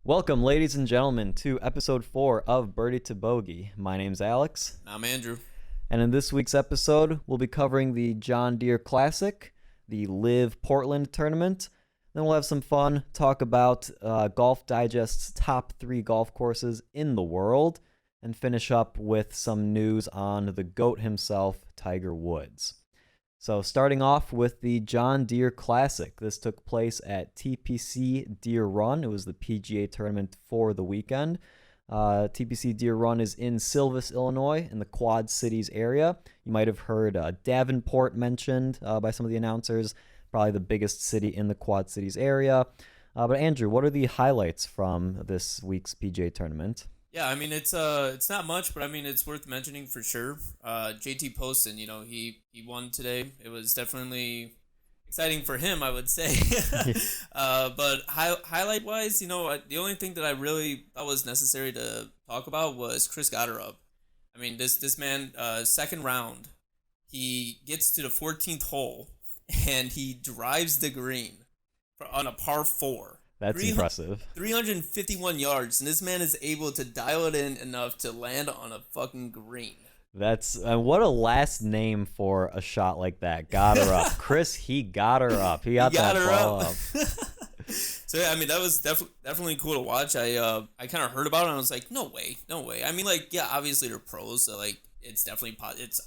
Welcome, ladies and gentlemen, to episode 4 of Birdie to Bogey. My name's Alex, I'm Andrew. and in this week's episode, we'll be covering the John Deere Classic, the LIV Portland tournament. Then we'll have some fun, talk about Golf Digest's top 3 golf courses in the world, and finish up with some news on the GOAT himself, Tiger Woods. So starting off with the John Deere Classic. This took place at TPC Deere Run. It was the PGA tournament for the weekend. TPC Deere Run is in Silvis, Illinois, in the Quad Cities area. You might have heard Davenport mentioned by some of the announcers, probably the biggest city in the Quad Cities area. But Andrew, what are the highlights from this week's PGA tournament? Yeah, I mean it's not much, but I mean it's worth mentioning for sure. JT Poston, he won today. It was definitely exciting for him, I would say. But highlight wise, the only thing that I really thought was necessary to talk about was Chris Gotterup. I mean this man, second round, he gets to the 14th hole and he drives the green on a par 4. That's impressive. 351 yards, and this man is able to dial it in enough to land on a fucking green. That's what a last name for a shot like that. Got her up. Chris, he got her up. He got that ball up. So yeah, I mean that was definitely cool to watch. I kind of heard about it and I was like, no way. I mean, like, yeah, obviously they're pros, so like it's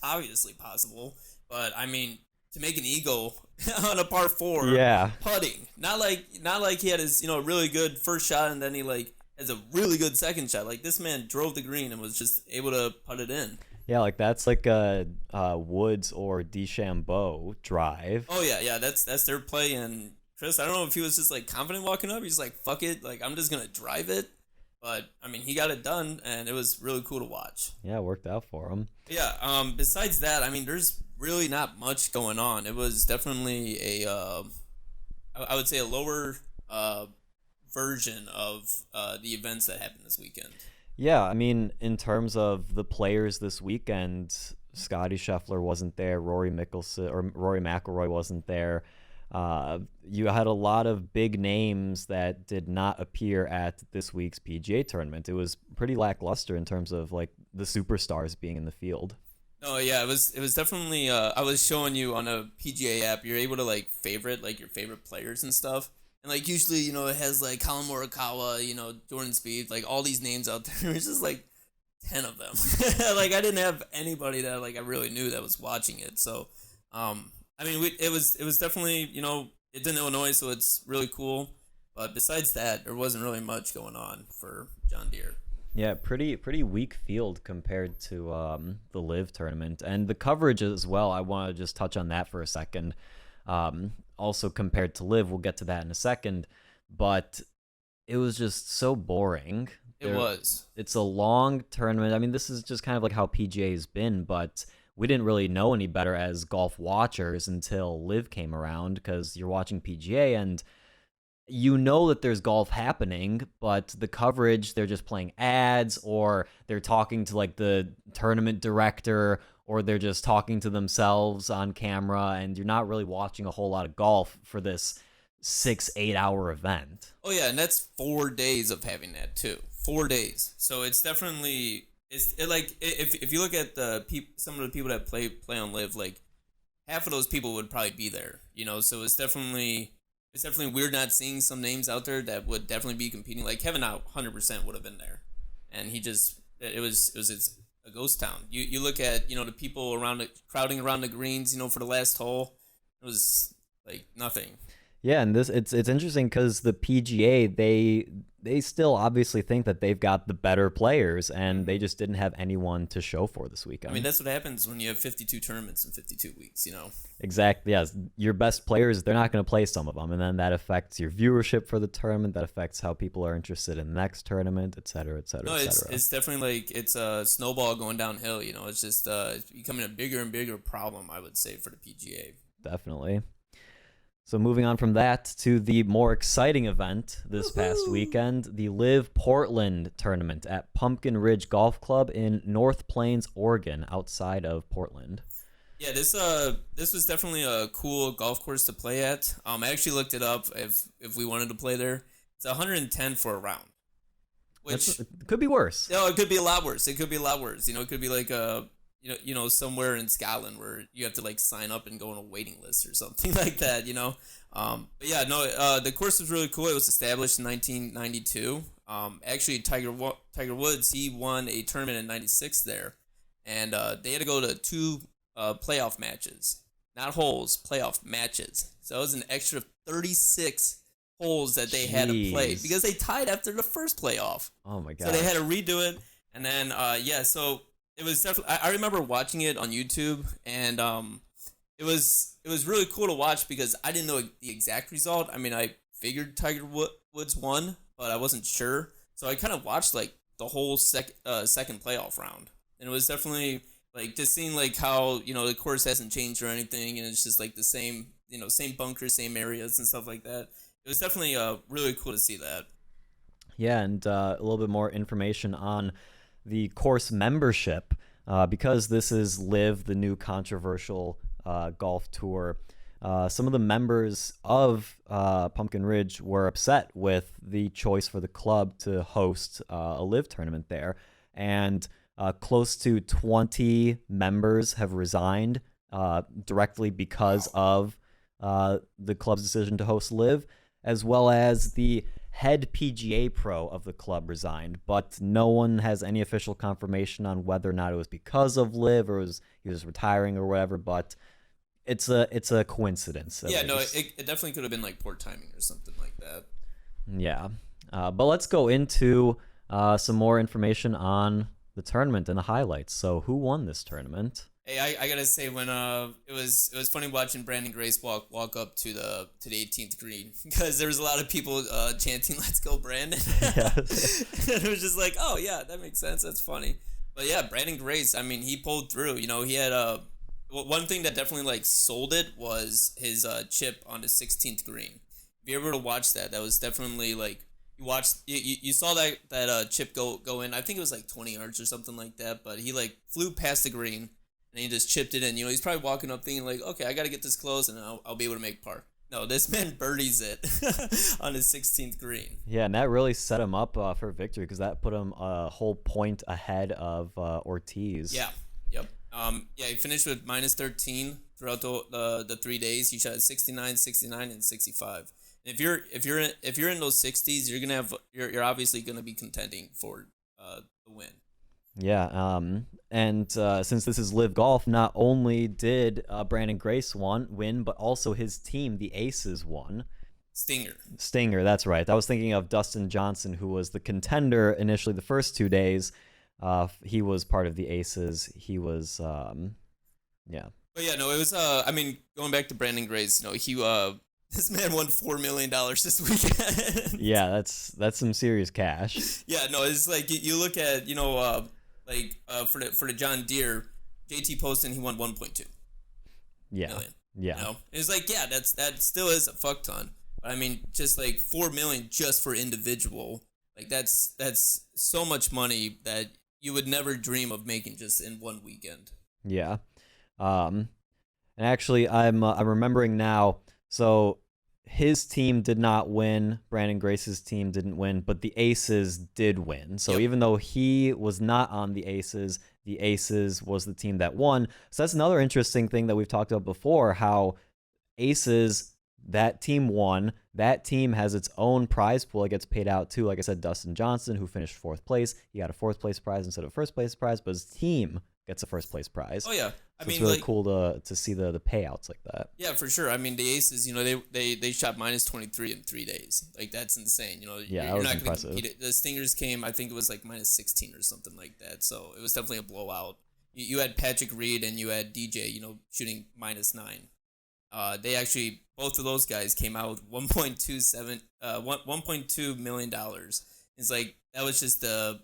obviously possible. But I mean, to make an eagle on a par 4, yeah, putting, not like he had his really good first shot and then he like has a really good second shot. Like this man drove the green and was just able to put it in. Yeah, like that's like a Woods or DeChambeau drive. Oh yeah, that's their play. And Chris, I don't know if he was just like confident walking up. He's like, fuck it, like I'm just gonna drive it. But I mean, he got it done, and it was really cool to watch. Yeah, it worked out for him. Yeah. Besides that, I mean, there's really not much going on. It was definitely I would say a lower version of the events that happened this weekend. Yeah, I mean, in terms of the players this weekend, Scotty Scheffler wasn't there, Rory McIlroy wasn't there. You had a lot of big names that did not appear at this week's PGA tournament. It was pretty lackluster in terms of like the superstars being in the field. Oh yeah, it was definitely. I was showing you on a PGA app. You're able to like favorite like your favorite players and stuff. And like usually, it has like Colin Morikawa, Jordan Spieth, like all these names out there. It's just like 10 of them. Like I didn't have anybody that like I really knew that was watching it. So, I mean, it was definitely it's in Illinois, so it's really cool. But besides that, there wasn't really much going on for John Deere. Yeah, pretty weak field compared to the LIV tournament, and the coverage as well. I want to just touch on that for a second. Also compared to LIV, we'll get to that in a second, but it was just so boring. It's a long tournament. I mean, this is just kind of like how PGA has been, but we didn't really know any better as golf watchers until LIV came around, because you're watching PGA and that there's golf happening, but the coverage, they're just playing ads, or they're talking to like the tournament director, or they're just talking to themselves on camera, and you're not really watching a whole lot of golf for this 6-8 hour event. Oh yeah, and that's 4 days of having that too. 4 days. So it's definitely if you look at some of the people that play on LIV, like half of those people would probably be there. So it's definitely weird not seeing some names out there that would definitely be competing. Like Kevin out 100% would have been there, and it was a ghost town. You look at the people crowding around the greens for the last hole. It was like nothing. Yeah, and it's interesting because the PGA, they still obviously think that they've got the better players, and they just didn't have anyone to show for this weekend. I mean, that's what happens when you have 52 tournaments in 52 weeks, Exactly, yes. Your best players, they're not going to play some of them, and then that affects your viewership for the tournament, that affects how people are interested in the next tournament, et cetera, et cetera, no, et cetera. It's definitely like it's a snowball going downhill, It's just it's becoming a bigger and bigger problem, I would say, for the PGA. Definitely. So moving on from that to the more exciting event this past weekend, the LIV Portland tournament at Pumpkin Ridge Golf Club in North Plains, Oregon, outside of Portland. Yeah, this was definitely a cool golf course to play at. I actually looked it up if we wanted to play there. It's 110 for a round. which it could be worse. no, it could be a lot worse. It could be a lot worse. It could be like somewhere in Scotland where you have to like sign up and go on a waiting list or something like that. But yeah, no, the course was really cool. It was established in 1992. Actually, Tiger Woods, he won a tournament in '96 there, and they had to go to two playoff matches, not holes, playoff matches. So it was an extra 36 holes that they had to play because they tied after the first playoff. Oh my god! So they had to redo it, and then so it was definitely. I remember watching it on YouTube, and it was really cool to watch because I didn't know the exact result. I mean, I figured Tiger Woods won, but I wasn't sure. So I kind of watched like the whole second playoff round, and it was definitely like just seeing like how the course hasn't changed or anything, and it's just like the same same bunkers, same areas and stuff like that. It was definitely really cool to see that. Yeah, and a little bit more information on the course membership because this is LIV, the new controversial golf tour. Some of the members of Pumpkin Ridge were upset with the choice for the club to host a LIV tournament there, and close to 20 members have resigned directly because of the club's decision to host LIV, as well as the head PGA pro of the club resigned, but no one has any official confirmation on whether or not it was because of LIV or he was retiring or whatever, but it's a coincidence. Yeah, no, it definitely could have been like poor timing or something like that. Yeah, but let's go into some more information on the tournament and the highlights. So who won this tournament? Hey, I gotta say when it was funny watching Brandon Grace walk up to the 18th green because there was a lot of people chanting "Let's go, Brandon!" Yes. And it was just like, oh yeah, that makes sense. That's funny. But yeah, Brandon Grace. I mean, he pulled through. He had one thing that definitely like sold it was his chip on the 16th green. If you ever to watch that, that was definitely like you saw that chip go in. I think it was like 20 yards or something like that. But he like flew past the green. And he just chipped it in. He's probably walking up thinking like, okay, I got to get this close and I'll be able to make par. No, this man birdies it on his 16th green. Yeah, and that really set him up for victory because that put him a whole point ahead of Ortiz. Yeah, yep. He finished with minus 13 throughout the 3 days. He shot 69, 69, and 65. And if you're in those 60s, you're obviously gonna be contending for the win. Yeah, and since this is LIV Golf, not only did Brandon Grace win, but also his team, the Aces, won. Stinger, that's right. I was thinking of Dustin Johnson, who was the contender initially the first 2 days. He was part of the Aces. He was, yeah. But yeah, no, it was, I mean, going back to Brandon Grace, he, this man won $4 million this weekend. Yeah, that's some serious cash. Yeah, no, it's like, you look at, for the John Deere, JT Poston, he won 1.2 million. Yeah. It's like, yeah, that still is a fuck ton. But I mean, just like 4 million just for individual, like that's so much money that you would never dream of making just in one weekend. Yeah. And actually, I'm remembering now. So his team did not win. Brandon Grace's team didn't win, but the Aces did win. So even though he was not on the Aces was the team that won. So that's another interesting thing that we've talked about before, how Aces, that team won. That team has its own prize pool. It gets paid out to, like I said, Dustin Johnson, who finished 4th place. He got a 4th place prize instead of a 1st place prize, but his team gets a 1st place prize. Oh yeah, I mean, it's really cool to see the payouts like that. Yeah, for sure. I mean, the Aces, they shot minus 23 in 3 days. Like that's insane. Yeah, you're that was not impressive. Gonna compete. The Stingers came, I think it was like minus 16 or something like that. So it was definitely a blowout. You had Patrick Reed and you had DJ, shooting minus 9. They actually, both of those guys came out with $1.2 million. It's like that was just the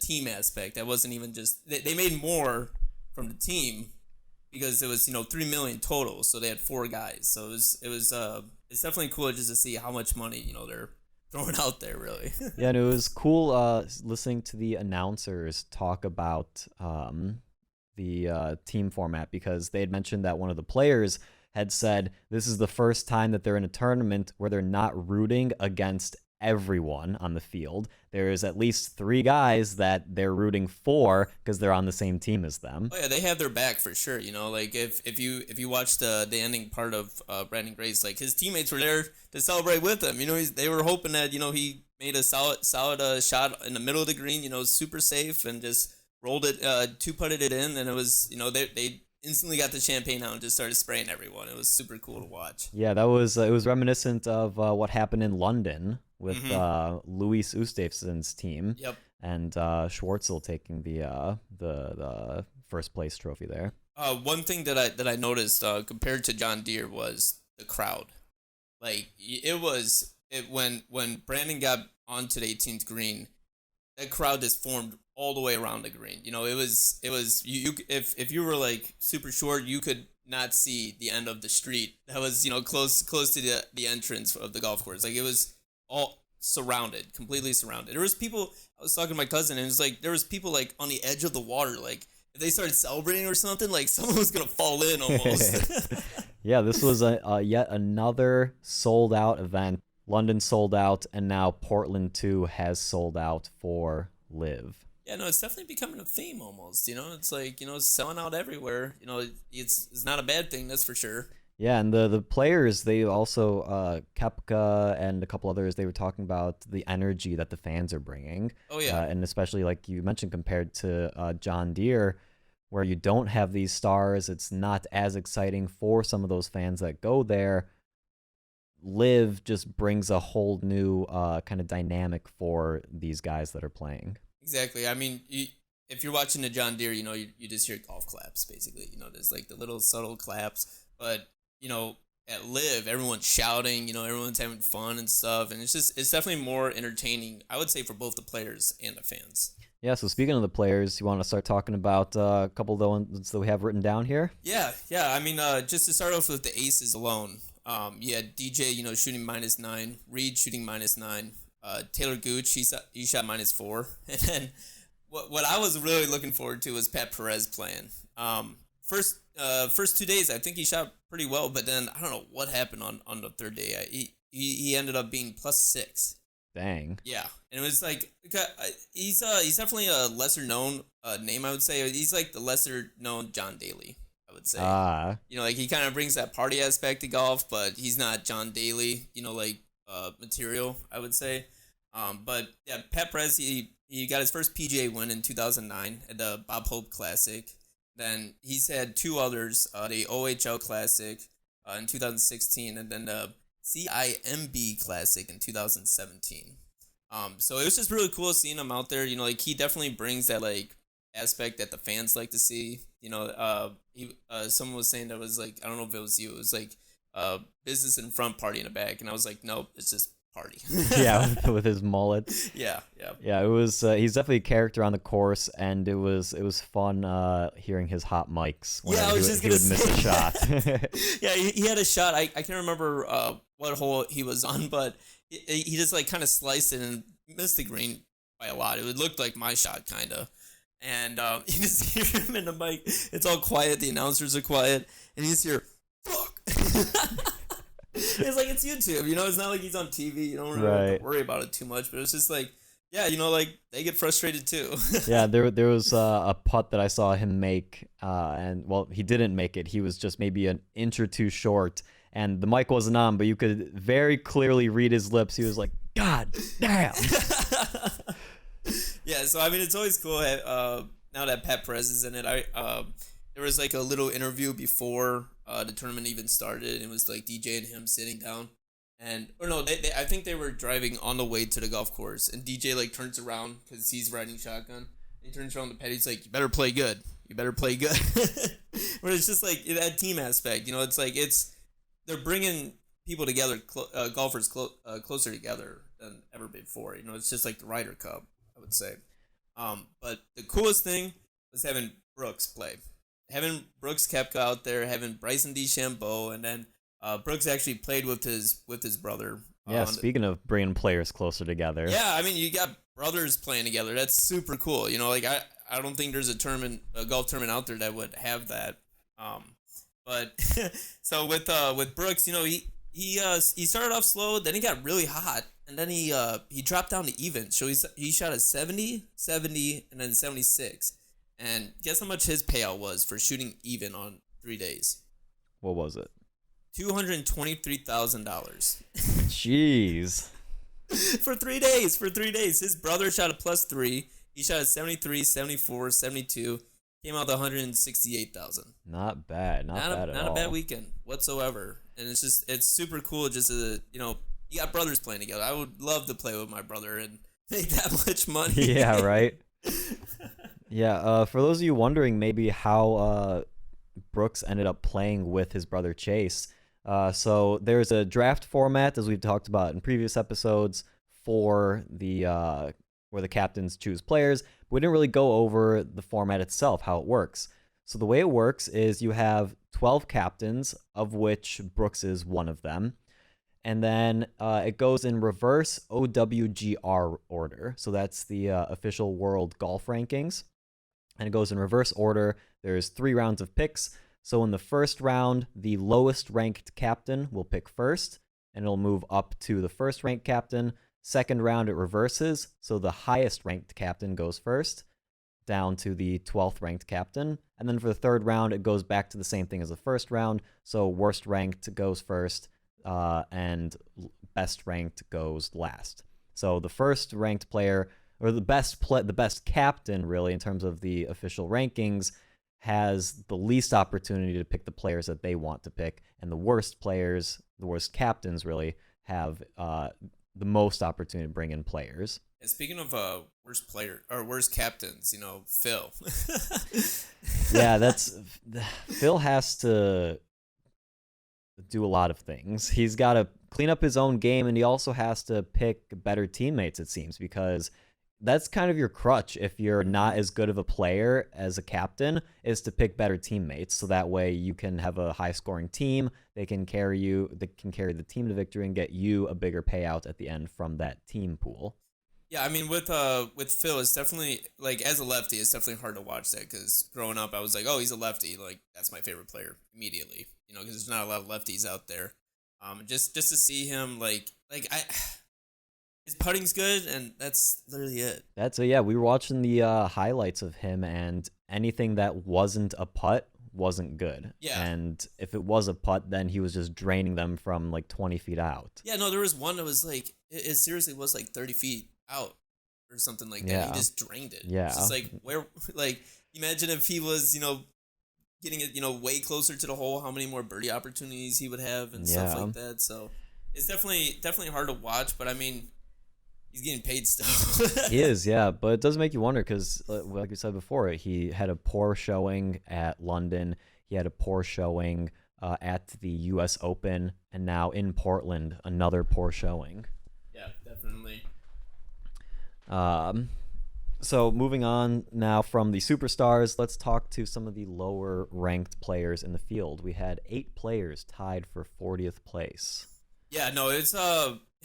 team aspect. That wasn't even just they made more from the team because it was 3 million total. So they had 4 guys. So it's definitely cool just to see how much money they're throwing out there really. Yeah, and it was cool listening to the announcers talk about the team format because they had mentioned that one of the players had said this is the first time that they're in a tournament where they're not rooting against everyone on the field. There's at least 3 guys that they're rooting for because they're on the same team as them. Oh yeah, they have their back for sure. You know, like if you watch the ending part of Brandon Grace, like his teammates were there to celebrate with him. You know, they were hoping that he made a solid shot in the middle of the green. You know, super safe, and just rolled it, 2-putted it in, and it was they instantly got the champagne out and just started spraying everyone. It was super cool to watch. Yeah, that was it was reminiscent of what happened in London with Luis Oosthuizen's team. Yep. And Schwartzel taking the first place trophy there. One thing that I noticed compared to John Deere was the crowd. Like when Brandon got onto the 18th green, that crowd just formed all the way around the green. You know, it was you if you were like super short, you could not see the end of the street that was close to the entrance of the golf course. Like it was all surrounded, completely surrounded. There was people. I was talking to my cousin, and it's like there was people like on the edge of the water. Like if they started celebrating or something, like someone was gonna fall in almost. Yeah, this was a yet another sold out event. London sold out, and now Portland too has sold out for LIV. Yeah, no, it's definitely becoming a theme almost. It's like selling out everywhere. It's not a bad thing, that's for sure. Yeah, and the players, they also, Koepka and a couple others, they were talking about the energy that the fans are bringing. Oh, yeah. And especially, like you mentioned, compared to John Deere, where you don't have these stars, it's not as exciting for some of those fans that go there. LIV just brings a whole new kind of dynamic for these guys that are playing. Exactly. I mean, if you're watching the John Deere, you just hear golf claps, basically. There's like the little subtle claps, but at LIV, everyone's shouting, everyone's having fun and stuff. And it's definitely more entertaining, I would say, for both the players and the fans. Yeah, so speaking of the players, you want to start talking about a couple of the ones that we have written down here? Yeah. I mean, just to start off with the aces alone, you had DJ, shooting -9, Reed shooting -9, Taylor Gooch, he shot -4. And then what I was really looking forward to was Pat Perez playing. First 2 days, I think he shot pretty well, but then I don't know what happened on the third day. He ended up being +6. Dang. Yeah, and it was like he's definitely a lesser known name, I would say. He's like the lesser known John Daly, I would say. Like he kind of brings that party aspect to golf, but he's not John Daly, material, I would say. But yeah, Pat Perez, he got his first PGA win in 2009 at the Bob Hope Classic. Then he's had 2 others, the OHL Classic in 2016, and then the CIMB Classic in 2017. So it was just really cool seeing him out there. Like he definitely brings that like aspect that the fans like to see. Someone was saying that was like, I don't know if it was you, it was like business in front, party in the back, and I was like, nope, it's just party. Yeah, with his mullet. Yeah. It was. He's definitely a character on the course, and it was fun hearing his hot mics whenever he would miss a shot. Yeah, he had a shot. I can't remember what hole he was on, but he just like kind of sliced it and missed the green by a lot. It looked like my shot, kind of. And you just hear him in the mic. It's all quiet. The announcers are quiet, and you just hear, "Fuck." It's like it's YouTube, it's not like he's on TV. You don't really have to worry about it too much, but it's just like, yeah, like they get frustrated too. Yeah, there was a putt that I saw him make, and well, he didn't make it. He was just maybe an inch or two short, and the mic wasn't on, but you could very clearly read his lips. He was like, "God damn." Yeah, so I mean, it's always cool. Now that Pat Perez is in it, there was like a little interview before the tournament even started. It was like DJ and him sitting down, I think they were driving on the way to the golf course, and DJ like turns around because he's riding shotgun. He turns around to Pat. He's like, "You better play good. You better play good." But it's just like that team aspect. It's like they're bringing people together, golfers closer together than ever before. It's just like the Ryder Cup, I would say. But the coolest thing was having Brooks play. Having Brooks Koepka out there, having Bryson DeChambeau, and then Brooks actually played with his brother. Yeah, speaking of bringing players closer together. Yeah, I mean, you got brothers playing together. That's super cool. Like I don't think there's a golf tournament out there that would have that. But so with Brooks, he started off slow, then he got really hot, and then he dropped down to even. So he shot a 70, 70, and then 76. And guess how much his payout was for shooting even on 3 days? What was it? $223,000. Jeez. For 3 days. His brother shot a +3. He shot a 73, 74, 72. Came out to 168,000. Not bad. Not bad at all. Not a bad weekend whatsoever. And it's super cool just to, you got brothers playing together. I would love to play with my brother and make that much money. Yeah, right. Yeah, for those of you wondering maybe how Brooks ended up playing with his brother Chase, so there's a draft format, as we've talked about in previous episodes, for the where the captains choose players. We didn't really go over the format itself, how it works. So the way it works is you have 12 captains, of which Brooks is one of them. And then it goes in reverse OWGR order. So that's the official world golf rankings. And it goes in reverse order. There's 3 rounds of picks. So in the first round, the lowest ranked captain will pick first, and it'll move up to the first ranked captain. Second round, it reverses. So the highest ranked captain goes first, down to the 12th ranked captain. And then for the third round, it goes back to the same thing as the first round. So worst ranked goes first, and best ranked goes last. So the first ranked player, or the best captain, really, in terms of the official rankings, has the least opportunity to pick the players that they want to pick, and the worst captains, really, have the most opportunity to bring in players. And speaking of worst captains, Phil. Yeah, Phil has to do a lot of things. He's got to clean up his own game, and he also has to pick better teammates, it seems, because that's kind of your crutch if you're not as good of a player as a captain, is to pick better teammates, so that way you can have a high-scoring team. They can carry the team to victory and get you a bigger payout at the end from that team pool. Yeah, I mean, with Phil, it's definitely, like, as a lefty, it's definitely hard to watch that, because growing up, I was like, oh, he's a lefty, like, that's my favorite player immediately, because there's not a lot of lefties out there. Just to see him, his putting's good, and that's literally it. We were watching the highlights of him, and anything that wasn't a putt wasn't good. Yeah. And if it was a putt, then he was just draining them from like 20 feet out. Yeah, no, there was one that was like, it seriously was like 30 feet out or something like that. Yeah. He just drained it. Yeah. It's just like, imagine if he was, getting it, way closer to the hole, how many more birdie opportunities he would have and stuff like that. So it's definitely hard to watch, but I mean, he's getting paid still. He is, yeah, but it does make you wonder because, like you said before, he had a poor showing at London. He had a poor showing at the U.S. Open, and now in Portland, another poor showing. Yeah, definitely. So moving on now from the superstars, let's talk to some of the lower-ranked players in the field. We had 8 players tied for 40th place. Yeah, no, it's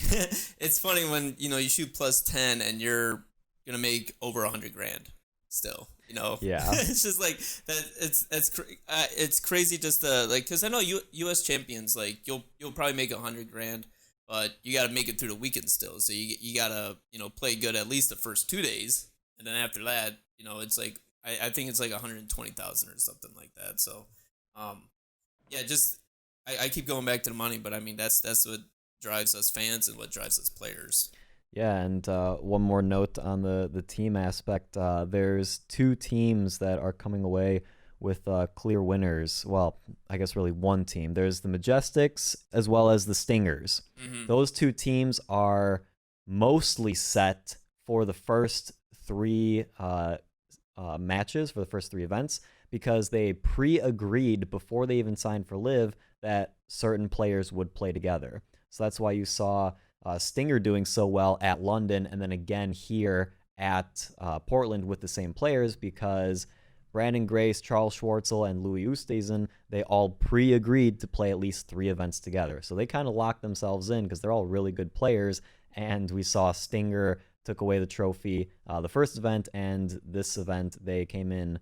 it's funny when you shoot +10 and you're gonna make over $100,000 still. Yeah. It's just like that. It's crazy just because I know U.S. champions, like you'll probably make $100,000, but you got to make it through the weekend still. So you gotta play good at least the first 2 days, and then after that it's like I think it's like 120,000 or something like that. So yeah, just I keep going back to the money, but I mean that's what drives us fans and what drives us players. Yeah, and one more note on the team aspect. There's 2 teams that are coming away with clear winners. Well, I guess really one team. There's the Majestics as well as the Stingers. Mm-hmm. Those 2 teams are mostly set for the first 3 matches, for the first 3 events, because they pre-agreed before they even signed for LIV that certain players would play together. So that's why you saw Stinger doing so well at London, and then again here at Portland with the same players, because Brandon Grace, Charles Schwartzel, and Louis Oosthuizen, they all pre-agreed to play at least 3 events together. So they kind of locked themselves in because they're all really good players, and we saw Stinger took away the trophy the first event, and this event they came in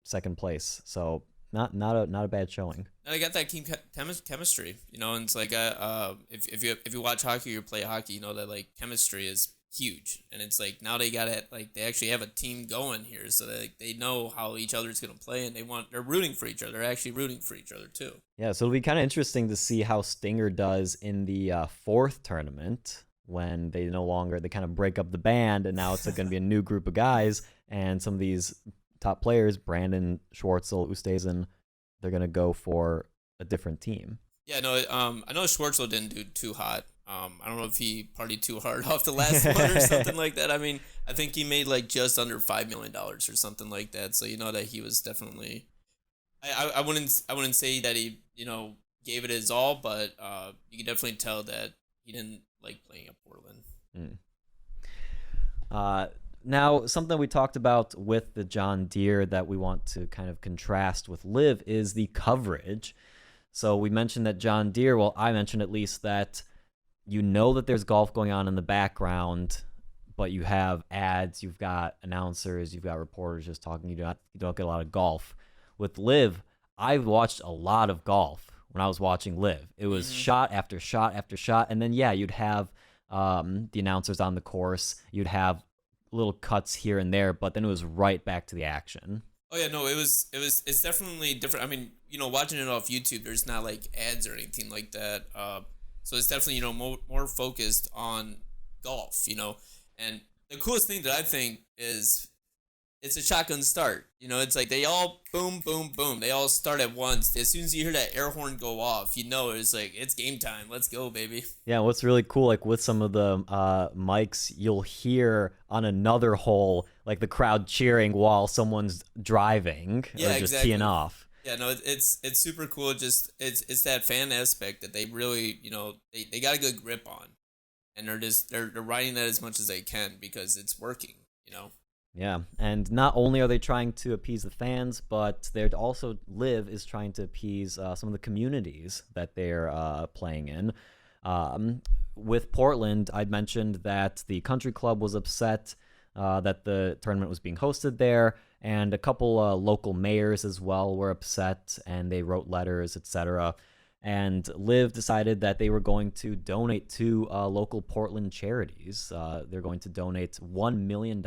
second place. So not a bad showing. And I got that chemistry, and it's like if you watch hockey or play hockey, you know that like chemistry is huge, and it's like now they got it, like they actually have a team going here, so that like, they know how each other's gonna play, and they're rooting for each other. They're actually rooting for each other too. Yeah, so it'll be kind of interesting to see how Stinger does in the fourth tournament when they kind of break up the band, and now it's going to be a new group of guys, and some of these top players, Brandon, Schwartzel, Oosthuizen, they're going to go for a different team. Yeah, no, I know Schwartzel didn't do too hot. I don't know if he partied too hard off the last one or something like that. I mean, I think he made like just under $5 million or something like that. So you know that he was definitely. I wouldn't say that he gave it his all, but you can definitely tell that he didn't like playing at Portland. Now, something we talked about with the John Deere that we want to kind of contrast with LIV is the coverage. So we mentioned that John Deere, well, I mentioned at least that that there's golf going on in the background, but you have ads, you've got announcers, you've got reporters just talking. You don't get a lot of golf. With LIV, I watched a lot of golf when I was watching LIV. It was shot after shot after shot, and then you'd have the announcers on the course. You'd have little cuts here and there, but then it was right back to the action. Oh yeah, no, it's definitely different. I mean, watching it off YouTube, there's not like ads or anything like that. So it's definitely more focused on golf, And the coolest thing that I think is it's a shotgun start. It's like they all boom, boom, boom. They all start at once. As soon as you hear that air horn go off, it's like it's game time. Let's go, baby. Yeah, what's really cool, like with some of the mics, you'll hear on another hole like the crowd cheering while someone's driving or just exactly. teeing off. Yeah, no, it's super cool. Just it's that fan aspect that they really they got a good grip on, and they're riding that as much as they can because it's working. Yeah, and not only are they trying to appease the fans, but they're also LIV is trying to appease some of the communities that they're playing in. With Portland, I'd mentioned that the country club was upset that the tournament was being hosted there, and a couple local mayors as well were upset, and they wrote letters, etc. And LIV decided that they were going to donate to local Portland charities. They're going to donate $1 million,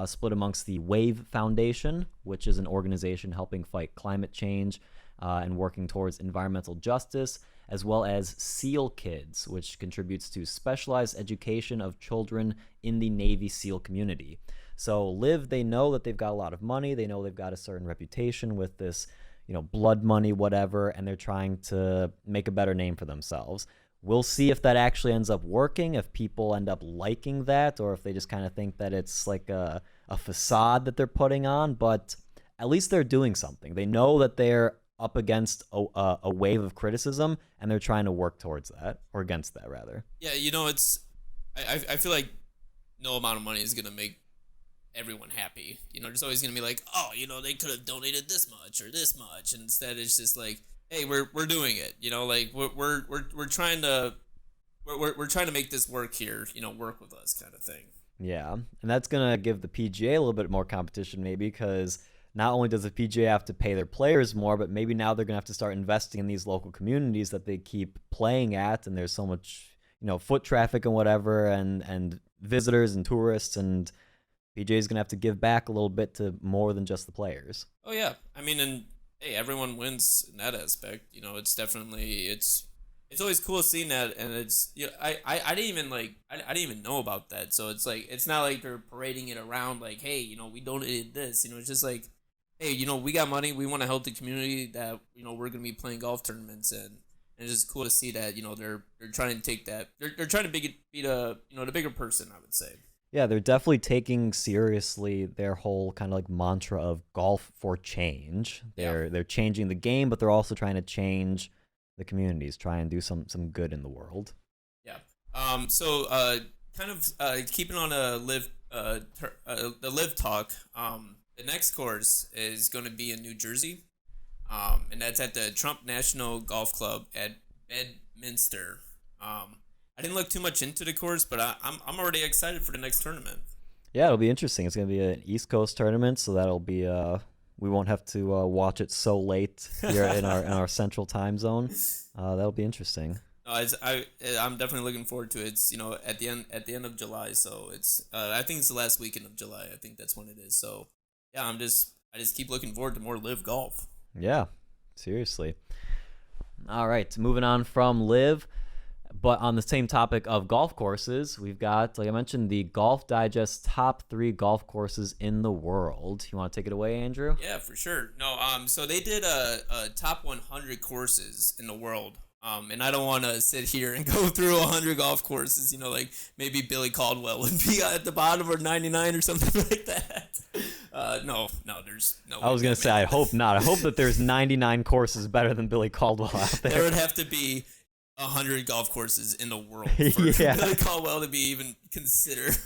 split amongst the WAVE Foundation, which is an organization helping fight climate change and working towards environmental justice, as well as SEAL Kids, which contributes to specialized education of children in the Navy SEAL community. So LIV, they know that they've got a lot of money. They know they've got a certain reputation with this, blood money, whatever, and they're trying to make a better name for themselves. We'll see if that actually ends up working, if people end up liking that, or if they just kind of think that it's like a facade that they're putting on, but at least they're doing something. They know that they're up against a wave of criticism, and they're trying to work towards that, or against that, rather. Yeah, I feel like no amount of money is going to make everyone happy. There's always going to be like, oh, they could have donated this much or this much, and instead it's just like, hey, we're doing it. Like we're trying to we're trying to make this work here. Work with us, kind of thing. Yeah, and that's gonna give the PGA a little bit more competition, maybe, because not only does the PGA have to pay their players more, but maybe now they're gonna have to start investing in these local communities that they keep playing at, and there's so much foot traffic and whatever, and visitors and tourists, and PGA is gonna have to give back a little bit to more than just the players. Oh yeah, I mean, and hey, everyone wins in that aspect. It's definitely it's always cool seeing that, and it's I didn't even know about that. So it's like it's not like they're parading it around like, hey, we donated this. It's just like, hey, we got money. We want to help the community that we're gonna be playing golf tournaments in. And it's just cool to see that they're trying to take that they're trying to be the the bigger person, I would say. Yeah, they're definitely taking seriously their whole kind of like mantra of golf for change. They're changing the game, but they're also trying to change the communities, try and do some good in the world. Yeah. So kind of keeping on the LIV talk. The next course is going to be in New Jersey, and that's at the Trump National Golf Club at Bedminster. I didn't look too much into the course, but I'm already excited for the next tournament. Yeah, it'll be interesting. It's going to be an East Coast tournament, so that'll be we won't have to watch it so late here in our central time zone. That'll be interesting. I'm definitely looking forward to it. It's at the end of July, so it's I think it's the last weekend of July. I think that's when it is. So yeah, I just keep looking forward to more LIV golf. Yeah, seriously. All right, moving on from LIV, but on the same topic of golf courses, we've got, like I mentioned, the Golf Digest top 3 golf courses in the world. You want to take it away, Andrew? Yeah, for sure. No, so they did a top 100 courses in the world. And I don't want to sit here and go through 100 golf courses. Like maybe Billy Caldwell would be at the bottom or 99 or something like that. No, there's no. I was gonna say, I hope not. I hope that there's 99 courses better than Billy Caldwell out there. There would have to be 100 golf courses in the world for Billy Caldwell to be even considered.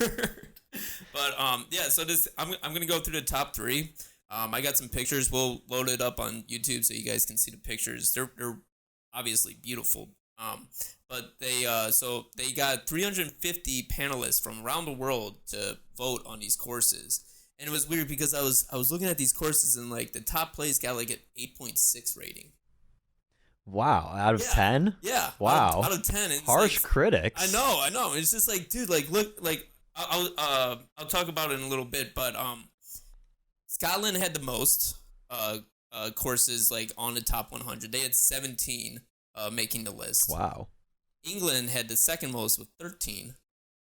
But yeah. So I'm gonna go through the top 3. I got some pictures. We'll load it up on YouTube so you guys can see the pictures. They're obviously beautiful. But they got 350 panelists from around the world to vote on these courses. And it was weird because I was looking at these courses and like the top place got like an 8.6 rating. Wow, out of 10? Yeah. Wow. Out of 10. Harsh critics. I know. It's just like, dude, like look, like I'll talk about it in a little bit, but Scotland had the most courses like on the top 100. They had 17 making the list. Wow. England had the second most with 13.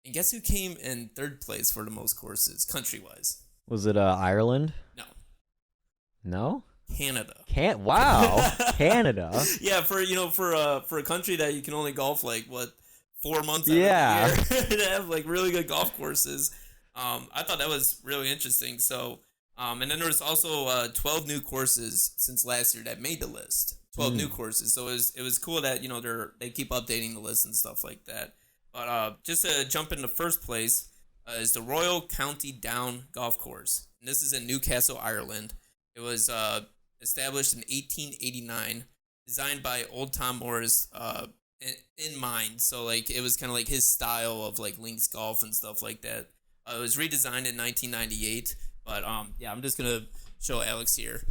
And guess who came in third place for the most courses country-wise? Was it Ireland? No. No? Canada. Wow. Canada. Yeah, for a country that you can only golf like 4 months out of the year to have like really good golf courses. I thought that was really interesting. So and then there was also 12 new courses since last year that made the list. 12 new courses. So it was cool that they keep updating the list and stuff like that. But just to jump into first place is the Royal County Down Golf Course. And this is in Newcastle, Ireland. It was established in 1889, designed by old Tom Morris in mind. So like it was kind of like his style of like links golf and stuff like that. It was redesigned in 1998. But yeah, I'm just gonna show Alex here.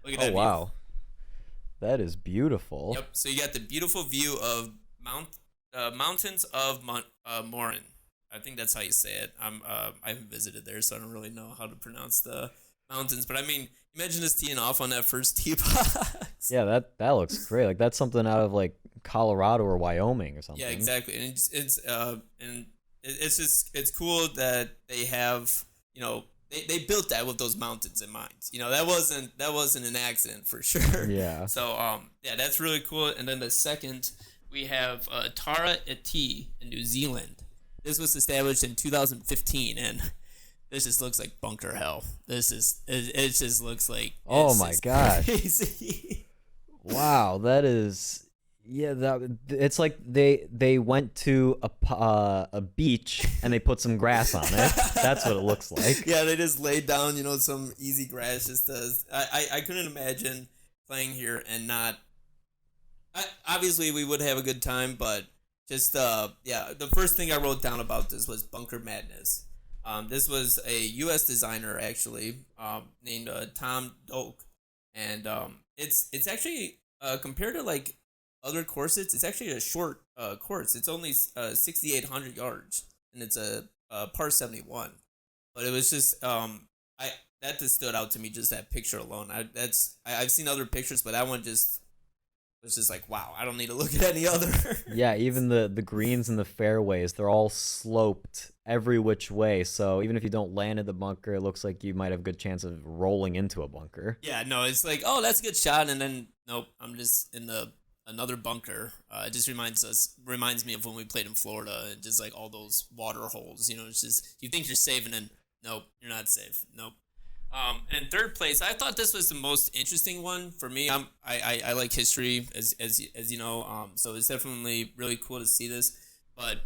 Look at that. Oh wow, view. That is beautiful. Yep. So you got the beautiful view of mountains of Morin. I think that's how you say it. I haven't visited there, so I don't really know how to pronounce the mountains. But I mean, imagine just teeing off on that first tee box. Yeah, that looks great. Like that's something out of like Colorado or Wyoming or something. Yeah, exactly. And it's cool that they have they built that with those mountains in mind. That wasn't an accident for sure. Yeah. So yeah, that's really cool. And then the second, we have Tara Iti in New Zealand. This was established in 2015, and this just looks like bunker hell. It just looks like oh my gosh, crazy. Wow, that is. Yeah, it's like they went to a beach and they put some grass on it. That's what it looks like. Yeah, they just laid down, some easy grass. I couldn't imagine playing here and not. Obviously, we would have a good time, but just the first thing I wrote down about this was bunker madness. This was a U.S. designer actually named Tom Doak, and it's actually compared to like other courses, it's actually a short course. It's only 6,800 yards, and it's a par 71. But it was just that just stood out to me, just that picture alone. I've seen other pictures, but that one just was just like, wow, I don't need to look at any other. Yeah, even the greens and the fairways, they're all sloped every which way. So even if you don't land in the bunker, it looks like you might have a good chance of rolling into a bunker. Yeah, no, it's like, oh, that's a good shot, and then nope, I'm just in another bunker. It just reminds me of when we played in Florida, and just like all those water holes. It's just you think you're safe, and then nope, you're not safe. Nope. And third place, I thought this was the most interesting one for me. I like history, as you know. So it's definitely really cool to see this. But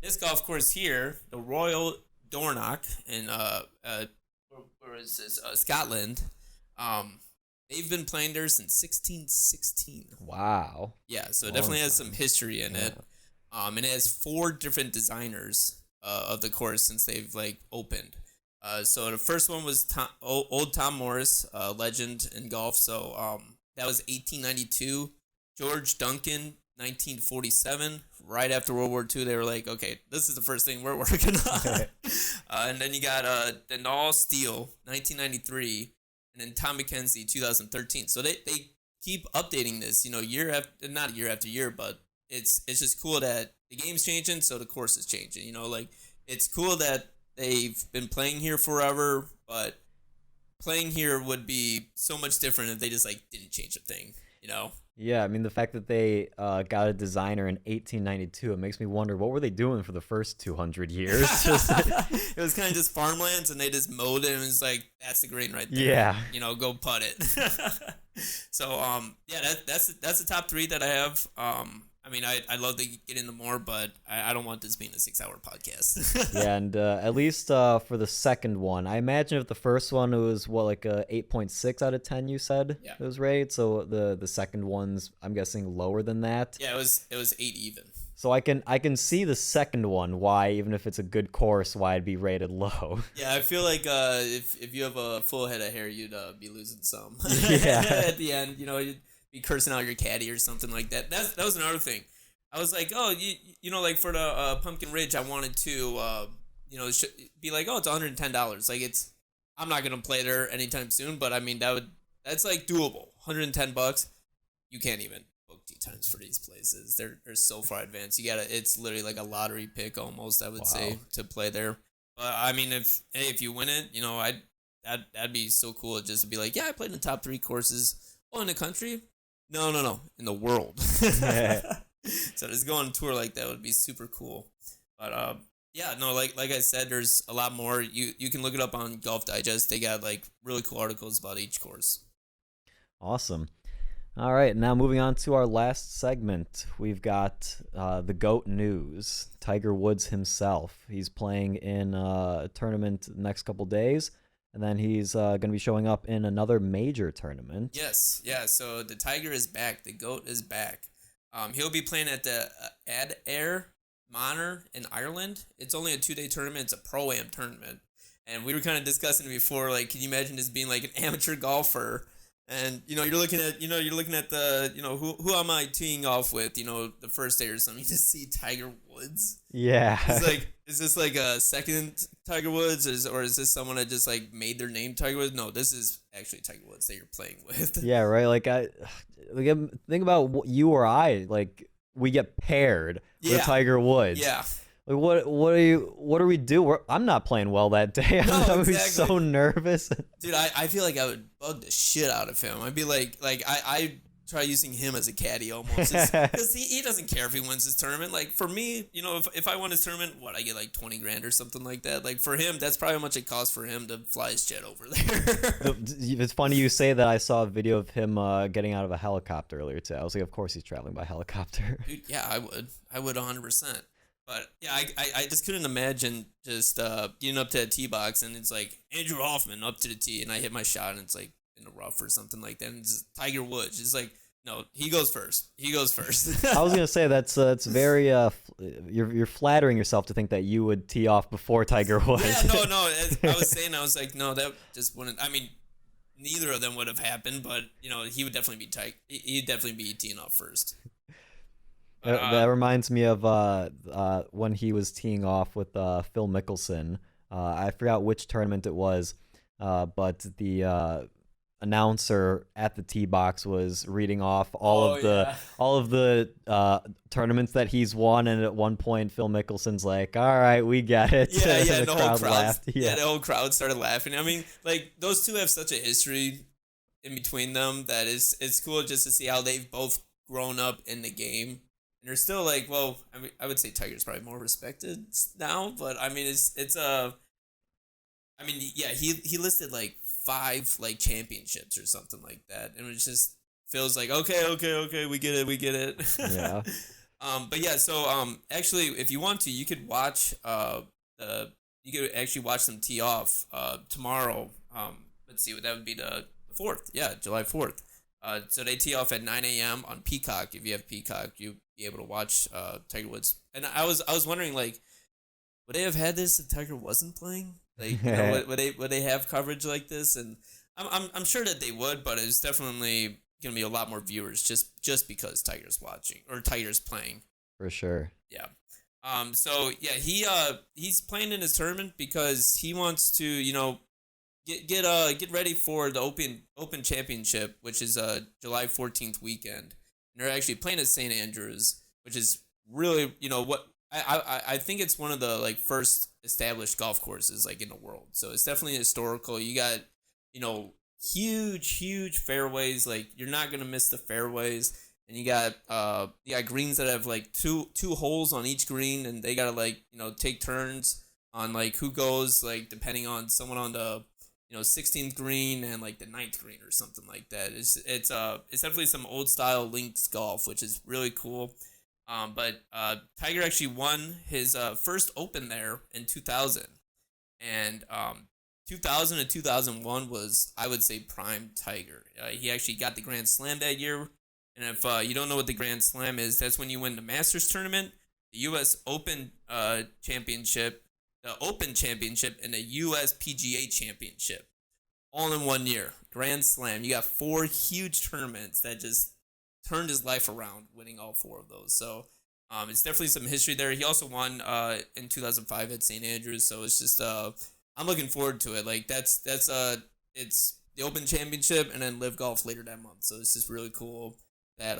this golf course here, the Royal Dornoch in where is this? Scotland. They've been playing there since 1616. Wow. Yeah, so it definitely has some history in it. And it has 4 different designers of the course since they've like opened. So the first one was old Tom Morris, legend in golf. So that was 1892. George Duncan, 1947. Right after World War II, they were like, okay, this is the first thing we're working on. And then you got Denal Steele, 1993, and then Tom McKenzie, 2013. So they keep updating this, year after, not year after year, but it's just cool that the game's changing, so the course is changing. Like it's cool that they've been playing here forever, but playing here would be so much different if they just like didn't change a thing. Yeah, I mean, the fact that they got a designer in 1892, it makes me wonder, what were they doing for the first 200 years? It was kind of just farmlands, and they just mowed it, and it was like, that's the green right there. Yeah. Go putt it. So, yeah, that's the top three that I have. I mean, I'd love to get into more, but I don't want this being a 6-hour podcast. Yeah, and at least for the second one, I imagine if the first one it was like a 8.6 out of 10, you said Yeah. it was rated. So the second one's, I'm guessing, lower than that. Yeah, it was 8 even. So I can see the second one, why, even if it's a good course, why it'd be rated low. Yeah, I feel like if you have a full head of hair, you'd be losing some. Yeah. At the end, you'd be cursing out your caddy or something like that. That was another thing. I was like, oh, like for the Pumpkin Ridge, I wanted to, be like, oh, it's $110. Like I'm not gonna play there anytime soon, but I mean that's like doable. $110. You can't even book tee times for these places. They're so far advanced. It's literally like a lottery pick almost, I would say, to play there. But I mean, if you win it, that'd be so cool just to be like, yeah, I played in the top 3 courses. Oh, in the country? No, in the world. So just go on a tour like that would be super cool. But yeah, no, like I said, there's a lot more. You can look it up on Golf Digest. They got like really cool articles about each course. Awesome. All right, now moving on to our last segment, we've got the GOAT news. Tiger Woods himself. He's playing in a tournament next couple days, and then he's going to be showing up in another major tournament. Yes, yeah. So the Tiger is back. The GOAT is back. He'll be playing at the Adair Manor in Ireland. It's only a 2-day tournament. It's a Pro-Am tournament. And we were kind of discussing before, like, can you imagine this being like an amateur golfer? And, you're looking at the, who am I teeing off with, the first day or something. You just see Tiger Woods. Yeah. It's like, is this like a second Tiger Woods or is this someone that just like made their name Tiger Woods? No, this is actually Tiger Woods that you're playing with. Yeah, right. Like think about you or I, like we get paired with Tiger Woods. Yeah. Like what do we do? I'm not playing well that day. I'm gonna be so nervous. Dude, I feel like I would bug the shit out of him. I'd be like I try using him as a caddy almost, because he doesn't care if he wins his tournament. Like for me, if I won his tournament, I get like 20 grand or something like that. Like for him, that's probably how much it costs for him to fly his jet over there. It's funny you say that. I saw a video of him getting out of a helicopter earlier today. I was like, of course he's traveling by helicopter. Dude, yeah, I would 100%. But yeah, I just couldn't imagine just getting up to a tee box and it's like Andrew Hoffman up to the tee and I hit my shot and it's like in the rough or something like that. And it's just Tiger Woods. It's like, no, he goes first. I was gonna say that's very you're flattering yourself to think that you would tee off before Tiger Woods. Yeah, no. As I was saying, I was like, no, that just wouldn't. I mean, neither of them would have happened, but he would definitely be he'd definitely be teeing off first. That reminds me of when he was teeing off with Phil Mickelson. I forgot which tournament it was, but the announcer at the tee box was reading off all of the tournaments that he's won, and at one point Phil Mickelson's like, "All right, we get it." Yeah, and the whole crowd laughed. Yeah, the whole crowd started laughing. I mean, like those two have such a history in between them that it's cool just to see how they've both grown up in the game. And they're still like, well, I mean, I would say Tiger's probably more respected now, but I mean, I mean, yeah, he listed like 5 like championships or something like that, and it just feels like okay, we get it. Yeah. But yeah, so actually, if you want to, you could watch watch them tee off tomorrow. Let's see, that would be the 4th. Yeah, July 4th. So they tee off at 9 a.m. on Peacock. If you have Peacock, you'll be able to watch Tiger Woods. And I was wondering, like, would they have had this if Tiger wasn't playing? Like, would they have coverage like this? And I'm sure that they would, but it's definitely gonna be a lot more viewers just because Tiger's watching or Tiger's playing. For sure. Yeah. So yeah, he's playing in his tournament because he wants to, get ready for the Open Championship, which is July 14th weekend. And they're actually playing at St. Andrews, which is really, what I think it's one of the like first established golf courses like in the world. So it's definitely historical. You got, huge fairways. Like you're not gonna miss the fairways. And you got greens that have like two holes on each green, and they gotta like take turns on like who goes, like depending on someone on the 16th green and like the 9th green or something like that. It's definitely some old style links golf, which is really cool. But Tiger actually won his first Open there in 2000, and 2000 and 2001 was, I would say, prime Tiger. He actually got the Grand Slam that year. And if you don't know what the Grand Slam is, that's when you win the Masters tournament, the U.S. Open Championship, the Open Championship, and the U.S. PGA Championship, all in 1 year. Grand Slam. You got 4 huge tournaments that just turned his life around, winning all 4 of those. So it's definitely some history there. He also won in 2005 at St. Andrews. So it's just I'm looking forward to it. Like it's the Open Championship and then LIV Golf later that month. So it's just really cool that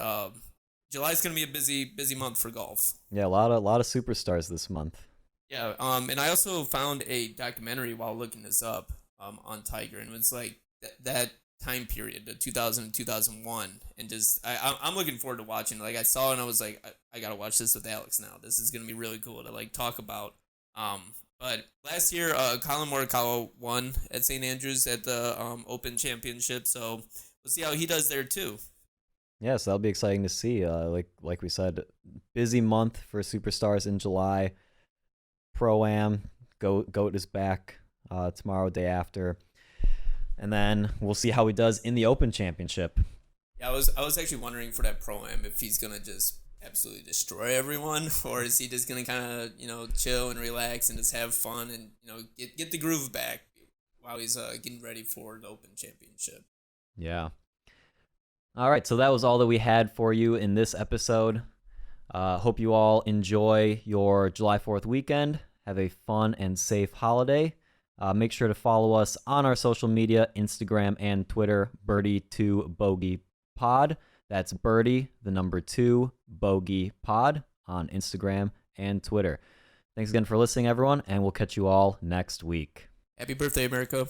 July's gonna be a busy month for golf. Yeah, a lot of superstars this month. Yeah, and I also found a documentary while looking this up on Tiger, and it's like that time period, the 2000 and 2001, and just I'm looking forward to watching. Like I saw it and I was like, I gotta watch this with Alex now. This is gonna be really cool to like talk about. But last year, Colin Morikawa won at St. Andrews at the Open Championship, so we'll see how he does there too. Yeah, so that'll be exciting to see. Like we said, busy month for superstars in July. Pro-Am, G.O.A.T is back tomorrow, day after. And then we'll see how he does in the Open Championship. Yeah, I was actually wondering for that Pro-Am if he's going to just absolutely destroy everyone, or is he just going to kind of, chill and relax and just have fun and, get the groove back while he's getting ready for the Open Championship. Yeah. All right, so that was all that we had for you in this episode. Hope you all enjoy your July 4th weekend. Have a fun and safe holiday. Make sure to follow us on our social media, Instagram and Twitter, Birdie2 Bogey Pod. That's Birdie, the number 2, Bogey Pod on Instagram and Twitter. Thanks again for listening, everyone, and we'll catch you all next week. Happy birthday, America.